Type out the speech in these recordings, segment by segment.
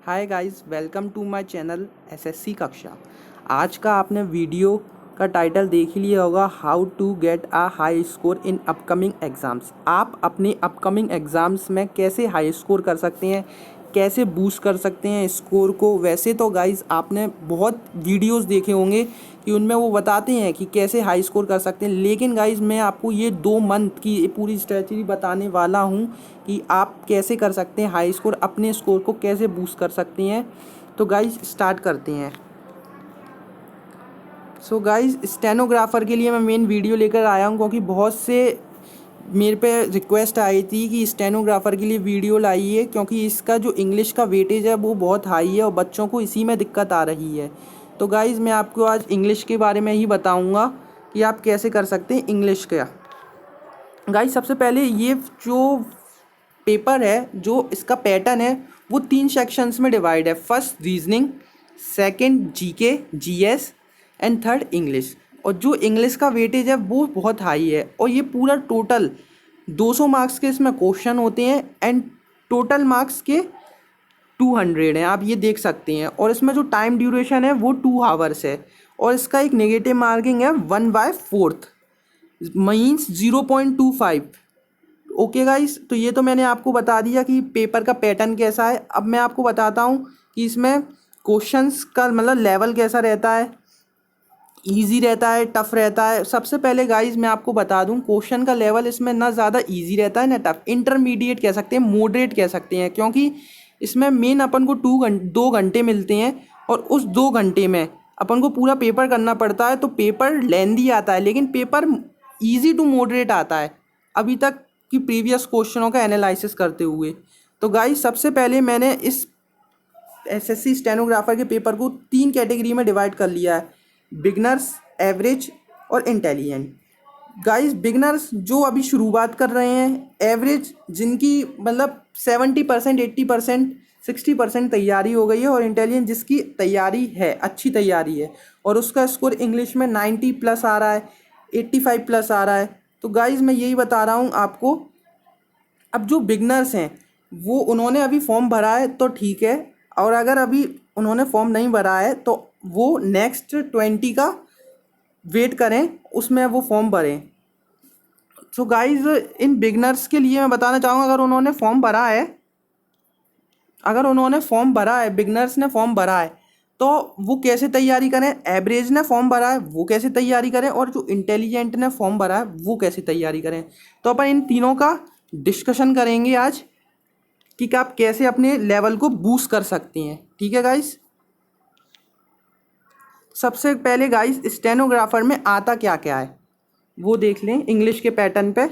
Hi guys, welcome to my channel SSC कक्षा। आज का आपने वीडियो का टाइटल देख ही लिया होगा, how to get a high score in upcoming exams. आप अपने अपकमिंग एग्ज़ाम्स में कैसे हाई स्कोर कर सकते हैं, कैसे बूस्ट कर सकते हैं स्कोर को। वैसे तो गाइस आपने बहुत वीडियोस देखे होंगे कि उनमें वो बताते हैं कि कैसे हाई स्कोर कर सकते हैं, लेकिन गाइस मैं आपको ये 2 मंथ की पूरी स्ट्रेटजी बताने वाला हूँ कि आप कैसे कर सकते हैं हाई स्कोर, अपने स्कोर को कैसे बूस्ट कर सकते हैं। तो गाइस स्टार्ट करते हैं। सो गाइस स्टेनोग्राफ़र के लिए मैं मेन वीडियो लेकर आया हूँ क्योंकि बहुत से मेरे पे रिक्वेस्ट आई थी कि स्टेनोग्राफ़र के लिए वीडियो लाइए, क्योंकि इसका जो इंग्लिश का वेटेज है वो बहुत हाई है और बच्चों को इसी में दिक्कत आ रही है। तो गाइस मैं आपको आज इंग्लिश के बारे में ही बताऊंगा कि आप कैसे कर सकते हैं इंग्लिश का। गाइस सबसे पहले ये जो पेपर है, जो इसका पैटर्न है वो 3 सेक्शंस में डिवाइड है। First reasoning, second GK GS and third English. और जो इंग्लिश का वेटेज है वो बहुत हाई है और ये पूरा टोटल 200 मार्क्स के इसमें क्वेश्चन होते हैं एंड टोटल मार्क्स के 200 हैं, आप ये देख सकते हैं। और इसमें जो टाइम ड्यूरेशन है वो 2 आवर्स है और इसका एक नेगेटिव मार्किंग है 1/4 मीन्स 0.25। ओके गाइस, तो ये तो मैंने आपको बता दिया कि पेपर का पैटर्न कैसा है। अब मैं आपको बताता हूँ कि इसमें क्वेश्चंस का मतलब लेवल कैसा रहता है, इजी रहता है, टफ रहता है। सबसे पहले गाइस मैं आपको बता दूं, क्वेश्चन का लेवल इसमें ना ज़्यादा इजी रहता है ना टफ, इंटरमीडिएट कह सकते हैं, मॉडरेट कह सकते हैं, क्योंकि इसमें मेन अपन को 2 घंटे मिलते हैं और उस 2 घंटे में अपन को पूरा पेपर करना पड़ता है। तो पेपर लेंदी आता है लेकिन पेपर ईजी टू मॉडरेट आता है अभी तक की प्रीवियस क्वेश्चनों का एनालिसिस करते हुए। तो गाइस सबसे पहले मैंने इस एसएससी स्टेनोग्राफर के पेपर को 3 कैटेगरी में डिवाइड कर लिया है, बिगनर्स, एवरेज और इंटेलिजेंट। गाइस बिगनर्स जो अभी शुरुआत कर रहे हैं, एवरेज जिनकी मतलब 70%, 80%, 60% तैयारी हो गई है, और इंटेलिजेंट जिसकी तैयारी है, अच्छी तैयारी है और उसका स्कोर इंग्लिश में 90+ आ रहा है, 85+ आ रहा है। तो गाइस मैं यही बता रहा हूँ आपको। अब जो बिगनर्स हैं वो उन्होंने अभी फॉर्म भरा है तो ठीक है, और अगर अभी उन्होंने फॉर्म नहीं भरा है तो वो नेक्स्ट 20 का वेट करें, उसमें वो फॉर्म भरें। सो गाइज इन बिगनर्स के लिए मैं बताना चाहूँगा, अगर उन्होंने फॉर्म भरा है, बिगनर्स ने फॉर्म भरा है तो वो कैसे तैयारी करें, एवरेज ने फॉर्म भरा है वो कैसे तैयारी करें, और जो इंटेलिजेंट ने फॉर्म भरा है वो कैसे तैयारी करें। तो अपन इन तीनों का डिस्कशन करेंगे आज कि आप कैसे अपने लेवल को बूस्ट कर सकते हैं। ठीक है गाइस, सबसे पहले गाइस स्टेनोग्राफर में आता क्या क्या है वो देख लें इंग्लिश के पैटर्न पे।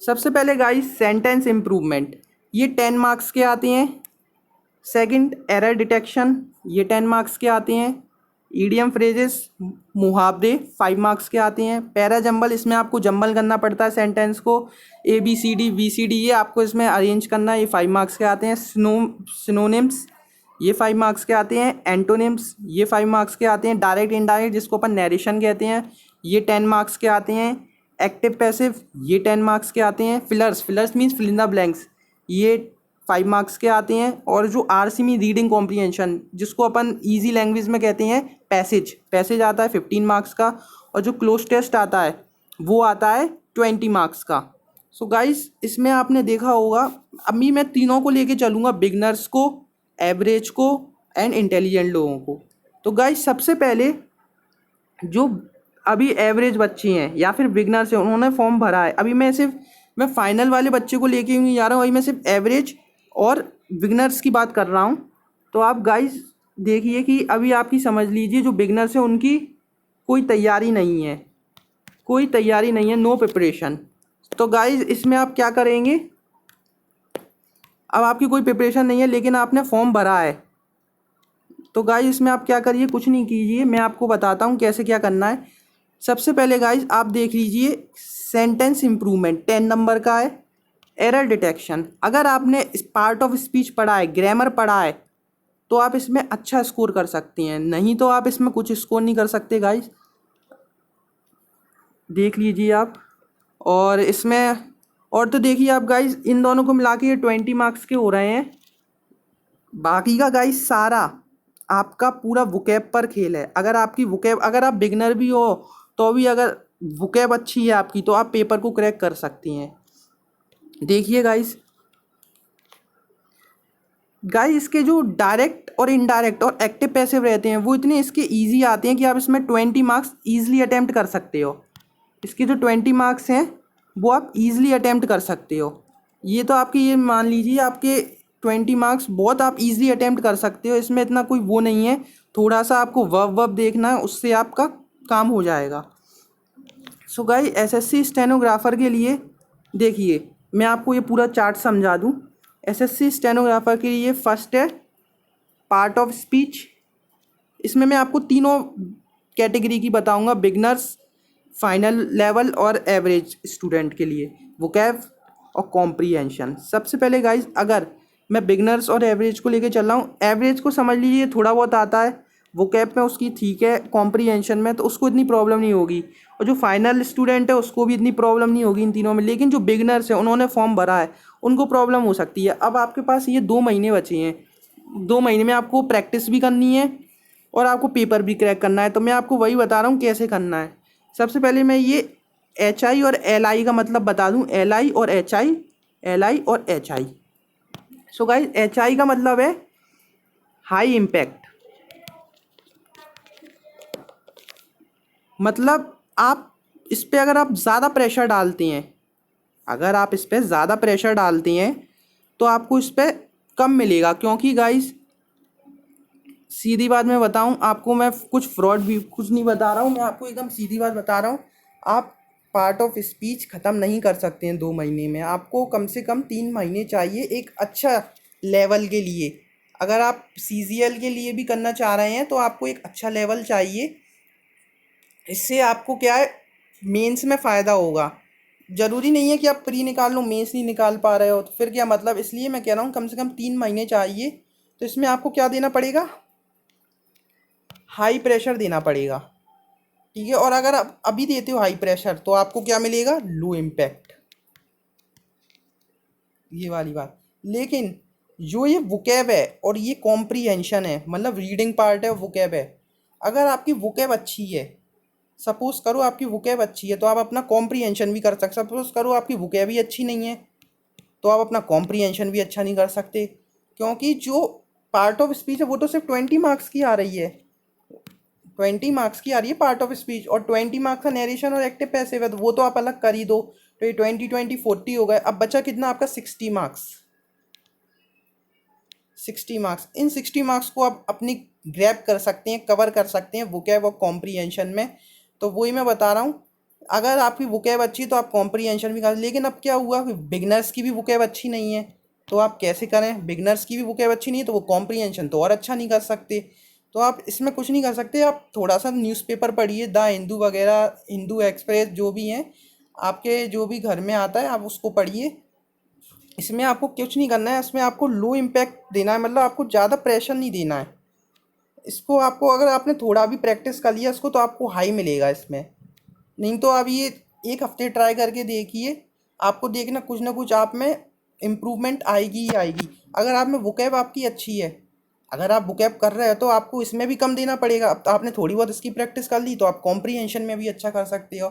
सबसे पहले गाइस सेंटेंस इम्प्रूवमेंट, ये 10 मार्क्स के आते हैं। सेकंड एरर डिटेक्शन, ये 10 मार्क्स के आते हैं। ईडियम फ्रेजेस, मुहावरे 5 मार्क्स के आते हैं। पैरा जंबल, इसमें आपको जंबल करना पड़ता है सेंटेंस को, ABCD VCD ये आपको इसमें अरेंज करना है, ये 5 मार्क्स के आते हैं। सिनोनिम्स ये 5 मार्क्स के आते हैं। एंटोनिम्स ये 5 मार्क्स के आते हैं। डायरेक्ट इनडायरेक्ट जिसको अपन नरेशन कहते हैं, ये 10 मार्क्स के आते हैं। एक्टिव पैसिव ये 10 मार्क्स के आते हैं। Fillers means fill in the blanks, ये 5 मार्क्स के आते हैं। और जो RC में रीडिंग कॉम्प्रीहेंशन, जिसको अपन ईजी लैंग्वेज में कहते हैं पैसेज आता है 15 मार्क्स का। और जो क्लोज टेस्ट आता है वो आता है 20 मार्क्स का। सो गाइस इसमें आपने देखा होगा, अभी मैं तीनों को लेके चलूँगा, बिगनर्स को, एवरेज को एंड इंटेलिजेंट लोगों को। तो गाइस सबसे पहले जो अभी एवरेज बच्चे हैं या फिर बिगनर्स हैं, उन्होंने फॉर्म भरा है, अभी मैं फाइनल वाले बच्चे को लेके नहीं जा रहा हूँ, अभी मैं सिर्फ एवरेज और बिगनर्स की बात कर रहा हूँ। तो आप गाइस देखिए कि अभी आपकी समझ लीजिए, जो बिगनर्स हैं उनकी कोई तैयारी नहीं है, नो प्रिपरेशन। तो गाइस इसमें आप क्या करेंगे, अब आपकी कोई प्रिपरेशन नहीं है लेकिन आपने फॉर्म भरा है, तो गाइस इसमें आप क्या करिए, कुछ नहीं कीजिए, मैं आपको बताता हूँ कैसे क्या करना है। सबसे पहले गाइस आप देख लीजिए, सेंटेंस इम्प्रूवमेंट 10 नंबर का है। एरर डिटेक्शन, अगर आपने पार्ट ऑफ स्पीच पढ़ा है, ग्रामर पढ़ा है, तो आप इसमें अच्छा स्कोर कर सकती हैं, नहीं तो आप इसमें कुछ स्कोर नहीं कर सकते गाइस, देख लीजिए आप। और इसमें और तो देखिए आप गाइस, इन दोनों को मिला के ये 20 मार्क्स के हो रहे हैं। बाकी का गाइस सारा आपका पूरा वोकैब पर खेल है। अगर आपकी वोकैब, अगर आप बिगनर भी हो तो भी अगर वोकैब अच्छी है आपकी तो आप पेपर को क्रैक कर सकती हैं। देखिए गाइस, इसके जो डायरेक्ट और इनडायरेक्ट और एक्टिव पैसिव रहते हैं वो इतने इसके इजी आते हैं कि आप इसमें 20 मार्क्स ईजिली अटैम्प्ट कर सकते हो। इसके जो 20 मार्क्स हैं वो आप ईजिली अटैम्प्ट कर सकते हो। ये तो आपके, ये मान लीजिए आपके 20 मार्क्स बहुत आप ईजिली अटैम्प्ट कर सकते हो, इसमें इतना कोई वो नहीं है। थोड़ा सा आपको वर्ब देखना है, उससे आपका काम हो जाएगा। सो गाइस, एसएससी स्टेनोग्राफर के लिए देखिए मैं आपको ये पूरा चार्ट समझा दूँ। एसएससी स्टेनोग्राफर के लिए फर्स्ट है पार्ट ऑफ स्पीच। इसमें मैं आपको तीनों कैटेगरी की बताऊंगा, बिगनर्स, फाइनल लेवल और एवरेज स्टूडेंट के लिए, वोकैब और कॉम्प्रीहेंशन। सबसे पहले गाइस, अगर मैं बिगनर्स और एवरेज को लेके चल रहा हूँ, एवरेज को समझ लीजिए थोड़ा बहुत आता है, वोकैब में उसकी ठीक है, कॉम्प्रीहेंशन में तो उसको इतनी प्रॉब्लम नहीं होगी, और जो फाइनल स्टूडेंट है उसको भी इतनी प्रॉब्लम नहीं होगी इन तीनों में। लेकिन जो बिगनर्स है, उन्होंने फॉर्म भरा है, उनको प्रॉब्लम हो सकती है। अब आपके पास ये 2 महीने बचे हैं, 2 महीने में आपको प्रैक्टिस भी करनी है और आपको पेपर भी क्रैक करना है। तो मैं आपको वही बता रहा हूँ कैसे करना है। सबसे पहले मैं ये HI और LI का मतलब बता दूँ, LI और HI, LI और HI। सो गाइस, HI का मतलब है हाई इम्पैक्ट, मतलब आप इस पर अगर आप ज़्यादा प्रेशर डालते हैं, अगर आप इस पर ज़्यादा प्रेशर डालते हैं तो आपको इस पर कम मिलेगा। क्योंकि गाइस सीधी बात मैं बताऊं आपको, मैं कुछ फ्रॉड भी कुछ नहीं बता रहा हूं, मैं आपको एकदम सीधी बात बता रहा हूं। आप पार्ट ऑफ स्पीच ख़त्म नहीं कर सकते हैं 2 महीने में, आपको कम से कम 3 महीने चाहिए एक अच्छा लेवल के लिए। अगर आप CGL के लिए भी करना चाह रहे हैं तो आपको एक अच्छा लेवल चाहिए। इससे आपको क्या है, मेंस में फ़ायदा होगा। ज़रूरी नहीं है कि आप प्री निकाल लो, मेंस नहीं निकाल पा रहे हो तो फिर क्या मतलब। इसलिए मैं कह रहा हूँ कम से कम 3 महीने चाहिए। तो इसमें आपको क्या देना पड़ेगा, हाई प्रेशर देना पड़ेगा, ठीक है। और अगर आप अभी देते हो हाई प्रेशर तो आपको क्या मिलेगा, लो इम्पैक्ट, ये वाली बात। लेकिन जो ये वोकैब है और ये कॉम्प्रीहेंशन है, मतलब रीडिंग पार्ट है, वोकैब है। अगर आपकी वोकैब अच्छी है, सपोज करो आपकी वोकैब अच्छी है तो आप अपना कॉम्प्रीहेंशन भी कर सकते। सपोज करो आपकी वोकैब ही अच्छी नहीं है तो आप अपना कॉम्प्रीहेंशन भी अच्छा नहीं कर सकते। क्योंकि जो पार्ट ऑफ स्पीच है वो तो सिर्फ 20 मार्क्स की आ रही है, 20 मार्क्स की आ रही है पार्ट ऑफ स्पीच, और 20 मार्क्स का नरेशन और एक्टिव पैसिव है तो वो तो आप अलग कर ही दो। तो ये 20 20 40 हो गए। अब बचा कितना आपका, 60 मार्क्स। 60 मार्क्स, इन 60 मार्क्स को आप अपनी ग्रैब कर सकते हैं, कवर कर सकते हैं वोकैब और कॉम्प्रीहेंशन में। तो वही मैं बता रहा हूँ, अगर आपकी वोकैब अच्छी है तो आप कॉम्प्रीहेंशन भी कर। लेकिन अब क्या हुआ कि बिगनर्स की भी वोकैब अच्छी नहीं है तो आप कैसे करें, बिगनर्स की भी वोकैब अच्छी नहीं है तो वो कॉम्प्रीहेंशन तो और अच्छा नहीं कर सकते। तो आप इसमें कुछ नहीं कर सकते, आप थोड़ा सा न्यूज़पेपर पढ़िए, द हिंदू वगैरह, हिंदू एक्सप्रेस, जो भी हैं आपके, जो भी घर में आता है आप उसको पढ़िए। इसमें आपको कुछ नहीं करना है, इसमें आपको लो इम्पैक्ट देना है, मतलब आपको ज़्यादा प्रेशर नहीं देना है। इसको आपको, अगर आपने थोड़ा भी प्रैक्टिस कर लिया इसको तो आपको हाई मिलेगा इसमें। नहीं तो आप ये 1 हफ्ते ट्राई करके देखिए, आपको देखना कुछ ना कुछ आप में इम्प्रूवमेंट आएगी ही आएगी। अगर आप में वोकैब आपकी अच्छी है, अगर आप वोकैब कर रहे हो तो आपको इसमें भी कम देना पड़ेगा। अब तो आपने थोड़ी बहुत इसकी प्रैक्टिस कर ली तो आप कॉम्प्रीहेंशन में भी अच्छा कर सकते हो।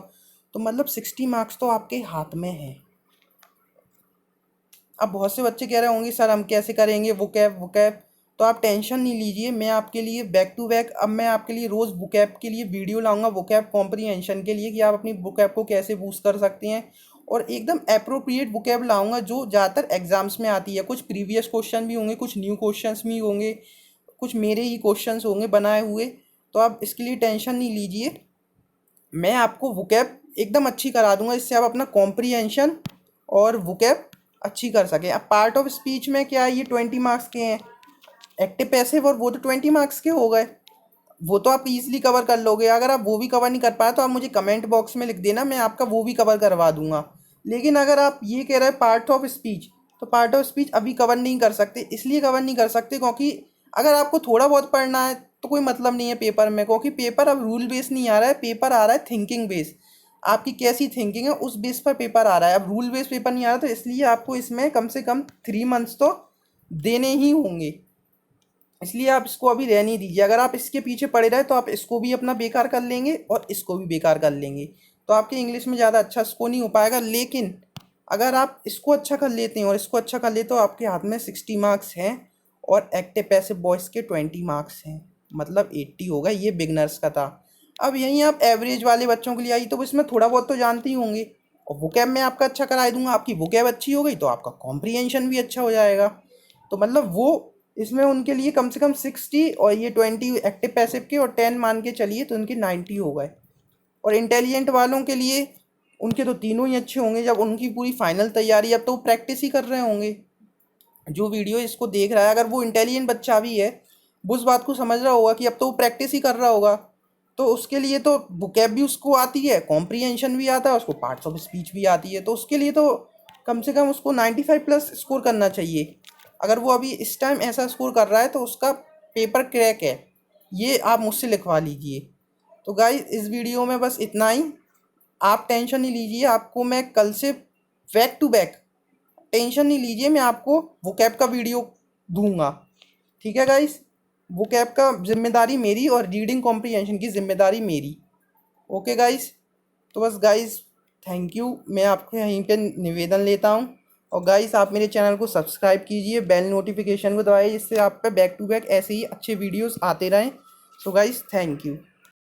तो मतलब 60 मार्क्स तो आपके हाथ में है। अब बहुत से बच्चे कह रहे होंगे सर हम कैसे करेंगे वोकैब वोकैब, तो आप टेंशन नहीं लीजिए, मैं आपके लिए बैक टू बैक अब मैं आपके लिए रोज़ वोकैब के लिए वीडियो लाऊंगा, वोकैब कॉम्प्रीहेंशन के लिए कि आप अपनी वोकैब को कैसे बूस्ट कर सकते हैं। और एकदम अप्रोप्रिएट वोकैब लाऊंगा जो ज़्यादातर एग्जाम्स में आती है। कुछ प्रीवियस क्वेश्चन भी होंगे, कुछ न्यू क्वेश्चंस भी होंगे, कुछ मेरे ही क्वेश्चंस होंगे बनाए हुए। तो आप इसके लिए टेंशन नहीं लीजिए, मैं आपको वोकैब एकदम अच्छी करा दूंगा, इससे आप अपना कॉम्प्रीहेंशन और वोकैब अच्छी कर सकें। अब पार्ट ऑफ स्पीच में क्या है, ये 20 मार्क्स के हैं, एक्टिव पैसिव और वो तो 20 मार्क्स के हो गए, वो तो आप इजीली कवर कर लोगे। अगर आप वो भी कवर नहीं कर पाए तो आप मुझे कमेंट बॉक्स में लिख देना, मैं आपका वो भी कवर करवा दूंगा। लेकिन अगर आप ये कह रहे हैं पार्ट ऑफ स्पीच, तो पार्ट ऑफ स्पीच अभी कवर नहीं कर सकते। इसलिए कवर नहीं कर सकते क्योंकि अगर आपको थोड़ा बहुत पढ़ना है तो कोई मतलब नहीं है पेपर में, क्योंकि पेपर अब रूल बेस नहीं आ रहा है, पेपर आ रहा है थिंकिंग बेस। आपकी कैसी थिंकिंग है उस बेस पर पेपर आ रहा है, अब रूल बेस पेपर नहीं आ रहा, तो इसलिए आपको इसमें कम से कम 3 मंथ्स तो देने ही होंगे। इसलिए आप इसको अभी रहने दीजिए। अगर आप इसके पीछे पड़े रहे तो आप इसको भी अपना बेकार कर लेंगे और इसको भी बेकार कर लेंगे, तो आपके इंग्लिश में ज़्यादा अच्छा स्कोर नहीं हो पाएगा। लेकिन अगर आप इसको अच्छा कर लेते हैं और इसको अच्छा कर लेते हो, आपके हाथ में 60 मार्क्स हैं और एक्टिव पैसिव वॉइस के 20 मार्क्स हैं, मतलब 80 होगा। ये बिगनर्स का था। अब यहीं आप एवरेज वाले बच्चों के लिए आई, तो इसमें थोड़ा बहुत तो जानते ही होंगे, और वोकैब में आपका अच्छा कराई दूंगा। आपकी वोकैब अच्छी हो गई तो आपका कॉम्प्रिहेंशन भी अच्छा हो जाएगा। तो मतलब वो इसमें उनके लिए कम से कम 60 और ये 20 एक्टिव पैसिव के और 10 मान के चलिए तो उनके 90 हो गए। और इंटेलिजेंट वालों के लिए उनके तो तीनों ही अच्छे होंगे, जब उनकी पूरी फाइनल तैयारी, अब तो वो प्रैक्टिस ही कर रहे होंगे। जो वीडियो इसको देख रहा है अगर वो इंटेलिजेंट बच्चा भी है, वो उस बात को समझ रहा होगा कि अब तो वो प्रैक्टिस ही कर रहा होगा। तो उसके लिए तो वोकैब भी उसको आती है, कॉम्प्रिहेंशन भी आता है, उसको पार्ट्स ऑफ स्पीच भी आती है, तो उसके लिए तो कम से कम उसको 95 प्लस स्कोर करना चाहिए। अगर वो अभी इस टाइम ऐसा स्कोर कर रहा है तो उसका पेपर क्रैक है, ये आप मुझसे लिखवा लीजिए। तो गाइस इस वीडियो में बस इतना ही। आप टेंशन नहीं लीजिए, आपको मैं कल से बैक टू बैक, टेंशन नहीं लीजिए, मैं आपको वोकैब का वीडियो दूंगा। ठीक है गाइस, वोकैब का जिम्मेदारी मेरी और रीडिंग कॉम्प्रिहेंशन की जिम्मेदारी मेरी। ओके गाइस, तो बस गाइस थैंक यू, मैं आपको यहीं पे निवेदन लेता हूँ। और गाइस आप मेरे चैनल को सब्सक्राइब कीजिए, बेल नोटिफिकेशन को दबाइए, जिससे आप पे बैक टू बैक ऐसे ही अच्छे वीडियोस आते रहें। So guys thank you.